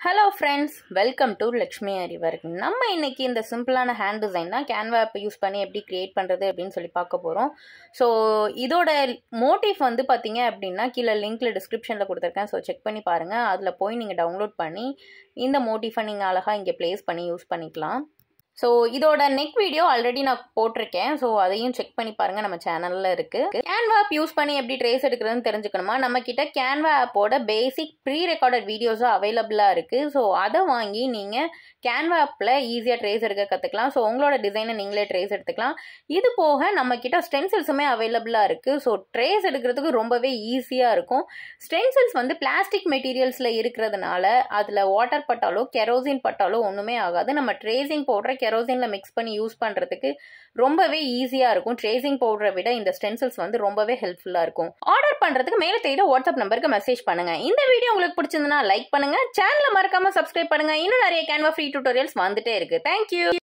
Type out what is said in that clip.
Hello friends, welcome to Lakshmi Arivark. நம்ம இன்னைக்கு இந்த சிம்பிளான ஹேண்ட் டிசைன் தான் கேன்வா ஆப் யூஸ் பண்ணி எப்படி கிரியேட் பண்றது அப்படினு சொல்லி பார்க்க போறோம். சோ இதோட மோட்டிவ் வந்து பாத்தீங்க அப்படினா கீழ லிங்க்ல டிஸ்கிரிப்ஷன்ல கொடுத்திருக்கேன். சோ செக் பண்ணி பாருங்க. அதுல போய் நீங்க டவுன்லோட் பண்ணி இந்த மோட்டிஃபை நீங்க அழகா இங்க ப்ளேஸ் பண்ணி யூஸ் பண்ணிக்கலாம். ஸோ இதோட நெக் வீடியோ ஆல்ரெடி நான் போட்டிருக்கேன். ஸோ அதையும் செக் பண்ணி பாருங்கள், நம்ம சேனலில் இருக்குது. கேன்வா ஆப் யூஸ் பண்ணி எப்படி ட்ரேஸ் எடுக்கிறதுன்னு தெரிஞ்சுக்கணுமா? நம்மக்கிட்ட கேன்வா ஆப்போட பேசிக் ப்ரீ ரெக்கார்டட் வீடியோஸும் அவைலபிளாக இருக்குது. ஸோ அதை வாங்கி நீங்கள் கேன்வா ஆப்பில் ஈஸியாக ட்ரேஸ் எடுக்க கற்றுக்கலாம். ஸோ உங்களோட டிசைனை நீங்களே ட்ரேஸ் எடுத்துக்கலாம். இது போக நம்மக்கிட்ட ஸ்டென்சில்ஸுமே அவைலபிளாக இருக்குது. ஸோ ட்ரேஸ் எடுக்கிறதுக்கு ரொம்பவே ஈஸியாக இருக்கும். ஸ்டென்சில்ஸ் வந்து பிளாஸ்டிக் மெட்டீரியல்ஸில் இருக்கிறதுனால அதில் வாட்டர் பட்டாலோ கெரோசின் பட்டாலோ ஒன்றுமே ஆகாது. நம்ம ட்ரேசிங் பவுடரை கெரோசின்ல மிக்ஸ் பண்ணி யூஸ் பண்றதுக்கு ரொம்பவே ஈஸியா இருக்கும். ட்ரேசிங் பவுடரை விட இந்த ஸ்டென்சில்ஸ் வந்து ரொம்பவே ஹெல்ப்ஃபுல்லா இருக்கும். ஆர்டர் பண்றதுக்கு மேல தெரியுற வாட்ஸ்அப் நம்பருக்கு மெசேஜ் பண்ணுங்க. இந்த வீடியோ உங்களுக்கு பிடிச்சிருந்தா லைக் பண்ணுங்க, சேனலை மறக்காம சப்ஸ்கிரைப் பண்ணுங்க. இன்னும் நிறைய கேன்வா ஃப்ரீ டியூட்டோரியல்ஸ் வந்துட்டே இருக்கு. தேங்க்யூ.